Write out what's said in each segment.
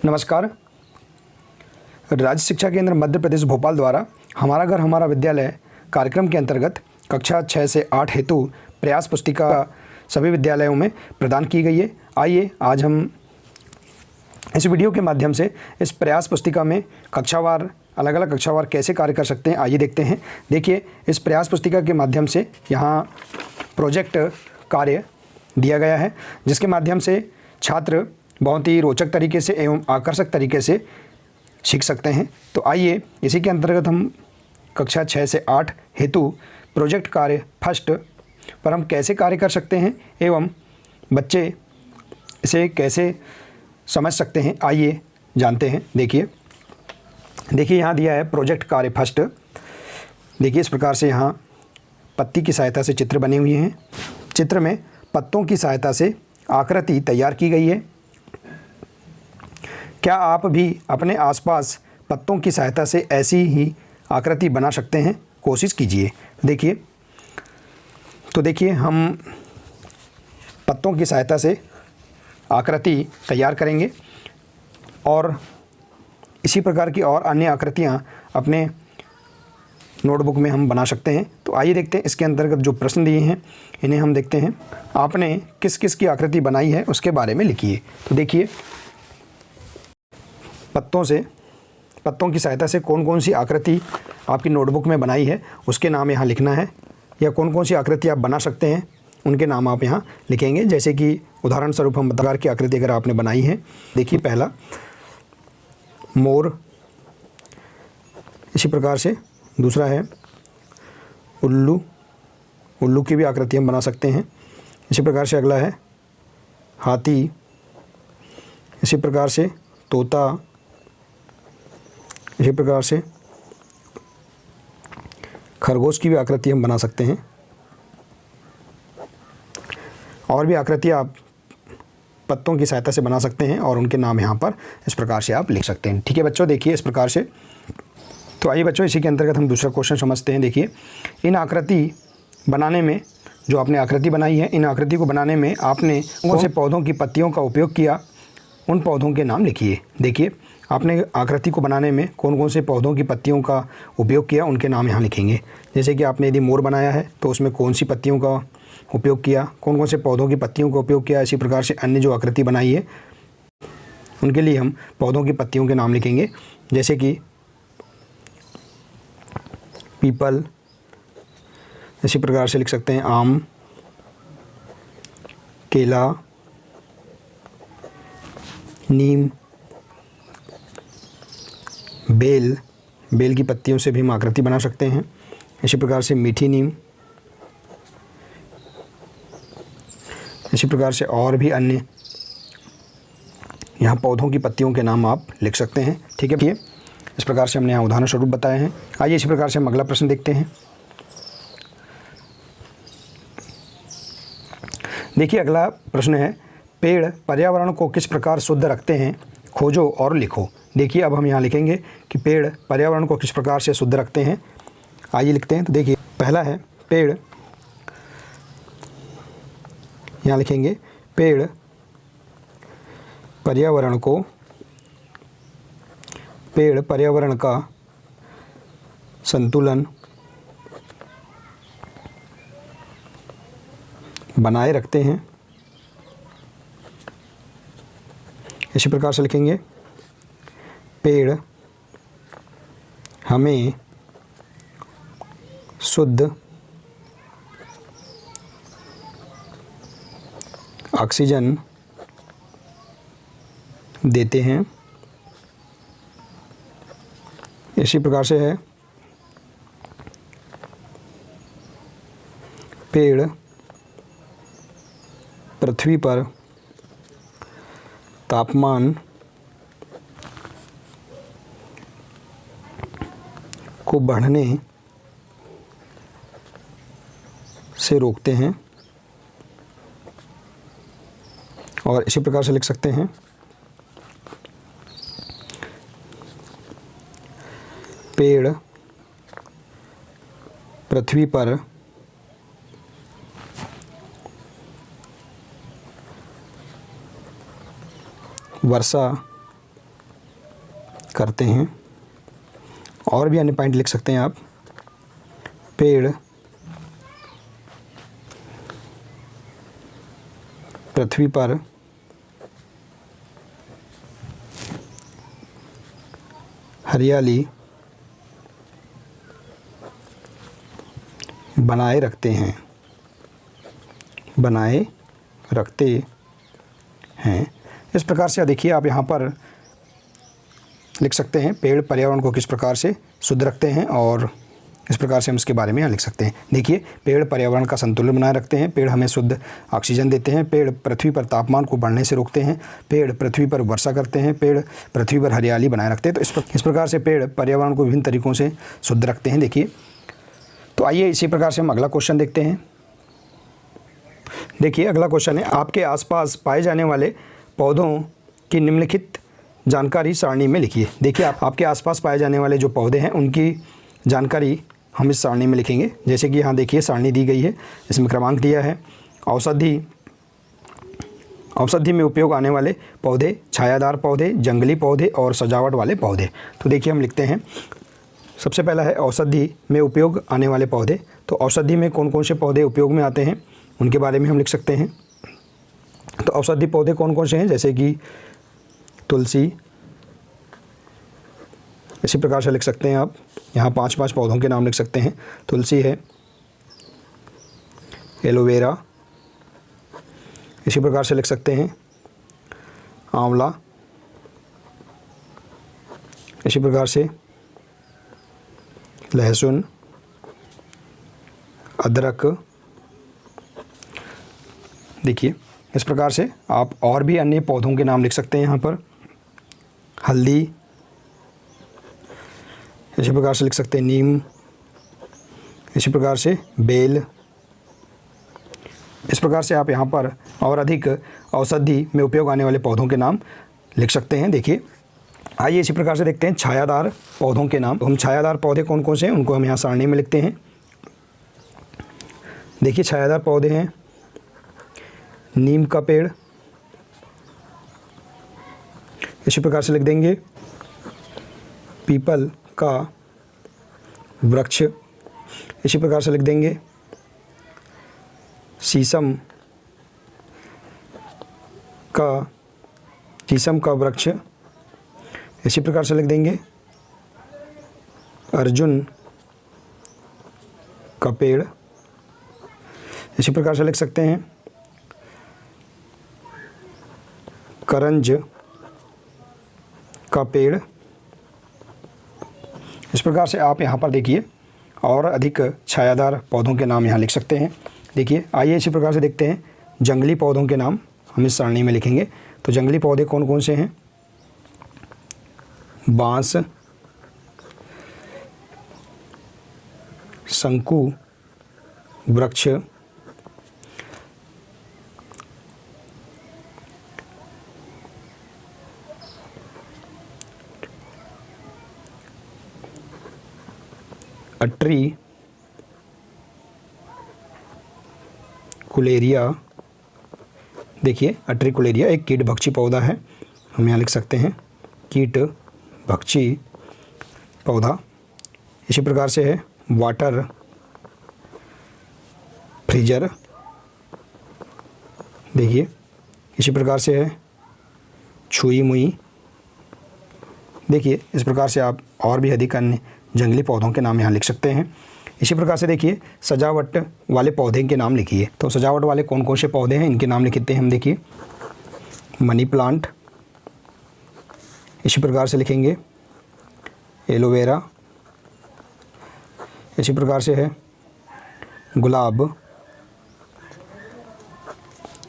नमस्कार। राज्य शिक्षा केंद्र मध्य प्रदेश भोपाल द्वारा हमारा घर हमारा विद्यालय कार्यक्रम के अंतर्गत कक्षा 6 से 8 हेतु प्रयास पुस्तिका सभी विद्यालयों में प्रदान की गई है। आइए आज हम इस वीडियो के माध्यम से इस प्रयास पुस्तिका में कक्षावार अलग अलग कक्षावार कैसे कार्य कर सकते हैं आइए देखते हैं। देखिए, इस प्रयास पुस्तिका के माध्यम से यहाँ प्रोजेक्ट कार्य दिया गया है, जिसके माध्यम से छात्र बहुत ही रोचक तरीके से एवं आकर्षक तरीके से सीख सकते हैं। तो आइए इसी के अंतर्गत हम कक्षा 6 से 8 हेतु प्रोजेक्ट कार्य फर्स्ट पर हम कैसे कार्य कर सकते हैं एवं बच्चे इसे कैसे समझ सकते हैं, आइए जानते हैं। देखिए यहाँ दिया है प्रोजेक्ट कार्य फर्स्ट। देखिए इस प्रकार से यहाँ पत्ती की सहायता से चित्र बने हुए हैं। चित्र में पत्तों की सहायता से आकृति तैयार की गई है। क्या आप भी अपने आसपास पत्तों की सहायता से ऐसी ही आकृति बना सकते हैं? कोशिश कीजिए। देखिए हम पत्तों की सहायता से आकृति तैयार करेंगे और इसी प्रकार की और अन्य आकृतियाँ अपने नोटबुक में हम बना सकते हैं। तो आइए देखते हैं इसके अंतर्गत जो प्रश्न दिए हैं इन्हें हम देखते हैं। आपने किस किस की आकृति बनाई है उसके बारे में लिखिए। तो देखिए पत्तों की सहायता से कौन कौन सी आकृति आपकी नोटबुक में बनाई है उसके नाम यहाँ लिखना है, या कौन कौन सी आकृति आप बना सकते हैं उनके नाम आप यहाँ लिखेंगे। जैसे कि उदाहरण स्वरूप हम प्रकार की आकृति अगर आपने बनाई है, देखिए पहला मोर, इसी प्रकार से दूसरा है उल्लू की भी आकृति हम बना सकते हैं। इसी प्रकार से अगला है हाथी, इसी प्रकार से तोता, इसी प्रकार से खरगोश की भी आकृति हम बना सकते हैं। और भी आकृति आप पत्तों की सहायता से बना सकते हैं और उनके नाम यहाँ पर इस प्रकार से आप लिख सकते हैं। ठीक है बच्चों, देखिए इस प्रकार से। तो आइए बच्चों इसी के अंतर्गत हम दूसरा क्वेश्चन समझते हैं। देखिए इन आकृति बनाने में जो आपने आकृति बनाई है, इन आकृति को बनाने में आपने कौन से पौधों की पत्तियों का उपयोग किया, उन पौधों के नाम लिखिए। देखिए आपने आकृति को बनाने में कौन कौन से पौधों की पत्तियों का उपयोग किया उनके नाम यहाँ लिखेंगे। जैसे कि आपने यदि मोर बनाया है तो उसमें कौन सी पत्तियों का उपयोग किया, कौन कौन से पौधों की पत्तियों का उपयोग किया। इसी प्रकार से अन्य जो आकृति बनाई है उनके लिए हम पौधों की पत्तियों के नाम लिखेंगे। जैसे कि पीपल, इसी प्रकार से लिख सकते हैं आम, केला, नीम, बेल की पत्तियों से भी हम आकृति बना सकते हैं। इसी प्रकार से मीठी नीम, इसी प्रकार से और भी अन्य यहाँ पौधों की पत्तियों के नाम आप लिख सकते हैं। ठीक है, इस प्रकार से हमने यहाँ उदाहरण स्वरूप बताए हैं। आइए इसी प्रकार से हम अगला प्रश्न देखते हैं। देखिए अगला प्रश्न है, पेड़ पर्यावरण को किस प्रकार शुद्ध रखते हैं, खोजो और लिखो। देखिए अब हम यहाँ लिखेंगे कि पेड़ पर्यावरण को किस प्रकार से शुद्ध रखते हैं। आइए लिखते हैं। तो देखिए पहला है पेड़, यहाँ लिखेंगे पेड़ पर्यावरण का संतुलन बनाए रखते हैं। इसी प्रकार से लिखेंगे पेड़ हमें शुद्ध ऑक्सीजन देते हैं। इसी प्रकार से है पेड़ पृथ्वी पर तापमान को बढ़ने से रोकते हैं। और इसी प्रकार से लिख सकते हैं पेड़ पृथ्वी पर वर्षा करते हैं। और भी अन्य पॉइंट लिख सकते हैं आप। पेड़ पृथ्वी पर हरियाली बनाए रखते हैं, बनाए रखते हैं। इस प्रकार से देखिए आप यहाँ पर लिख सकते हैं पेड़ पर्यावरण को किस प्रकार से शुद्ध रखते हैं, और इस प्रकार से हम इसके बारे में यहाँ लिख सकते हैं। देखिए, पेड़ पर्यावरण का संतुलन बनाए रखते हैं, पेड़ हमें शुद्ध ऑक्सीजन देते हैं, पेड़ पृथ्वी पर तापमान को बढ़ने से रोकते हैं, पेड़ पृथ्वी पर वर्षा करते हैं, पेड़ पृथ्वी पर हरियाली बनाए रखते हैं। तो इस प्रकार से पेड़ पर्यावरण को विभिन्न तरीक़ों से शुद्ध रखते हैं। देखिए, तो आइए इसी प्रकार से हम अगला क्वेश्चन देखते हैं। देखिए, अगला क्वेश्चन है, आपके आसपास पाए जाने वाले पौधों की निम्नलिखित जानकारी सारणी में लिखिए। देखिए, आपके आसपास पाए जाने वाले जो पौधे हैं उनकी जानकारी हम इस सारणी में लिखेंगे। जैसे कि यहाँ देखिए सारणी दी गई है, इसमें क्रमांक दिया है। औषधि में उपयोग आने वाले पौधे, छायादार पौधे, जंगली पौधे और सजावट वाले पौधे। तो देखिए हम लिखते हैं, सबसे पहला है औषधि में उपयोग आने वाले पौधे। तो औषधि में कौन कौन से पौधे उपयोग में आते हैं उनके बारे में हम लिख सकते हैं। तो औषधि पौधे कौन कौन से हैं, जैसे कि तुलसी, इसी प्रकार से लिख सकते हैं आप। यहाँ 5 पौधों के नाम लिख सकते हैं। तुलसी है, एलोवेरा, इसी प्रकार से लिख सकते हैं आंवला, इसी प्रकार से लहसुन, अदरक। देखिए, इस प्रकार से आप और भी अन्य पौधों के नाम लिख सकते हैं यहाँ पर। हल्दी, इसी प्रकार से लिख सकते हैं नीम, इसी प्रकार से बेल। इस प्रकार से आप यहाँ पर और अधिक औषधि में उपयोग आने वाले पौधों के नाम लिख सकते हैं। देखिए, आइए इसी प्रकार से देखते हैं छायादार पौधों के नाम। हम छायादार पौधे कौन कौन से हैं उनको हम यहाँ सारणी में लिखते हैं। देखिए, छायादार पौधे हैं नीम का पेड़, इसी प्रकार से लिख देंगे पीपल का वृक्ष, इसी प्रकार से लिख देंगे शीशम का वृक्ष, इसी प्रकार से लिख देंगे अर्जुन का पेड़, इसी प्रकार से लिख सकते हैं करंज का पेड़। इस प्रकार से आप यहाँ पर देखिए और अधिक छायादार पौधों के नाम यहाँ लिख सकते हैं। देखिए, आइए इसी प्रकार से देखते हैं जंगली पौधों के नाम हम इस सारणी में लिखेंगे। तो जंगली पौधे कौन कौन से हैं, बांस, शंकु वृक्ष, अट्री, कुलेरिया। देखिए, अट्री कुलेरिया एक कीट भक्षी पौधा है, हम यहाँ लिख सकते हैं कीट भक्षी पौधा। इसी प्रकार से है वाटर फ्रीजर। देखिए, इसी प्रकार से है छुई मुई। देखिए, इस प्रकार से आप और भी अधिक अन्य जंगली पौधों के नाम यहाँ लिख सकते हैं। इसी प्रकार से देखिए सजावट वाले पौधे के नाम लिखिए। तो सजावट वाले कौन कौन से पौधे हैं इनके नाम लिखते हैं हम। देखिए, मनी प्लांट, इसी प्रकार से लिखेंगे एलोवेरा, इसी प्रकार से है गुलाब,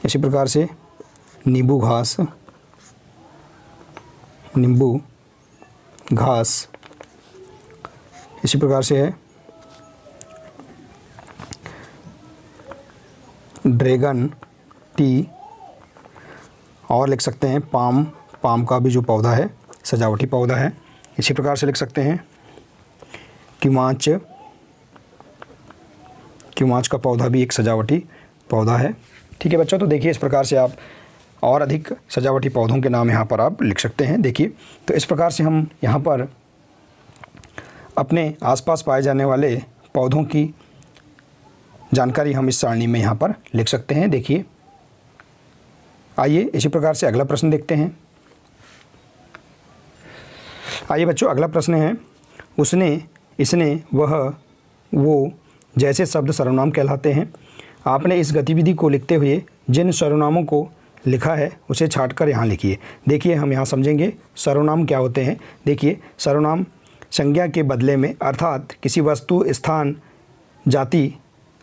इसी प्रकार से नींबू घास, इसी प्रकार से है ड्रैगन टी, और लिख सकते हैं पाम का भी जो पौधा है सजावटी पौधा है। इसी प्रकार से लिख सकते हैं क्युमाच का पौधा भी एक सजावटी पौधा है। ठीक है बच्चों, तो देखिए इस प्रकार से आप और अधिक सजावटी पौधों के नाम यहाँ पर आप लिख सकते हैं। देखिए, तो इस प्रकार से हम यहाँ पर अपने आसपास पाए जाने वाले पौधों की जानकारी हम इस सारणी में यहाँ पर लिख सकते हैं। देखिए, आइए इसी प्रकार से अगला प्रश्न देखते हैं। आइए बच्चों, अगला प्रश्न है उसने, इसने, वह, वो जैसे शब्द सर्वनाम कहलाते हैं। आपने इस गतिविधि को लिखते हुए जिन सर्वनामों को लिखा है उसे छांटकर यहाँ लिखिए। देखिए, हम यहाँ समझेंगे सर्वनाम क्या होते हैं। देखिए, सर्वनाम संज्ञा के बदले में अर्थात किसी वस्तु, स्थान, जाति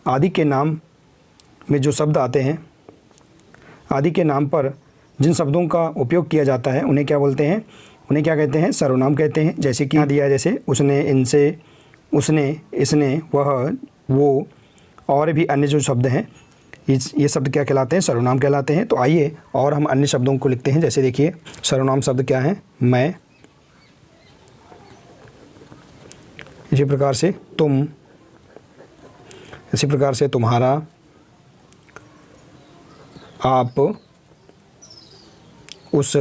आदि के नाम में जो शब्द आते हैं, आदि के नाम पर जिन शब्दों का उपयोग किया जाता है उन्हें क्या बोलते हैं, उन्हें क्या कहते हैं, सर्वनाम कहते हैं। जैसे कि यहाँ दिया है, जैसे उसने, इनसे, उसने, इसने, वह, वो और भी अन्य जो शब्द हैं ये शब्द क्या कहलाते हैं, सर्वनाम कहलाते हैं। तो आइए और हम अन्य शब्दों को लिखते हैं। जैसे देखिए, सर्वनाम शब्द क्या है, मैं, इसी प्रकार से तुम, इसी प्रकार से तुम्हारा, आप, उस,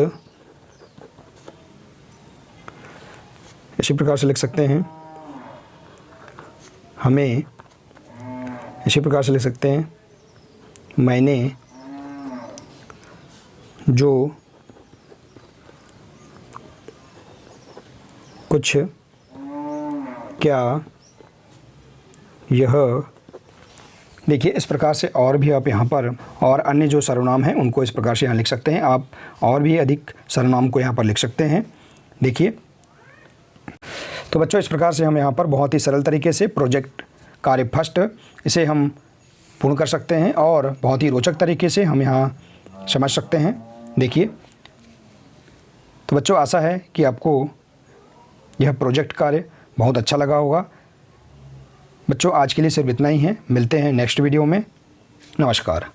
इसी प्रकार से लिख सकते हैं हमें, इसी प्रकार से लिख सकते हैं मैंने, जो, कुछ, क्या, यह। देखिए, इस प्रकार से और भी आप यहाँ पर और अन्य जो सर्वनाम हैं उनको इस प्रकार से यहाँ लिख सकते हैं। आप और भी अधिक सर्वनाम को यहाँ पर लिख सकते हैं। देखिए, तो बच्चों, इस प्रकार से हम यहाँ पर बहुत ही सरल तरीके से प्रोजेक्ट कार्य फर्स्ट इसे हम पूर्ण कर सकते हैं और बहुत ही रोचक तरीके से हम यहाँ समझ सकते हैं। देखिए, तो बच्चों, आशा है कि आपको यह प्रोजेक्ट कार्य बहुत अच्छा लगा होगा। बच्चों, आज के लिए सिर्फ इतना ही है। मिलते हैं नेक्स्ट वीडियो में। नमस्कार।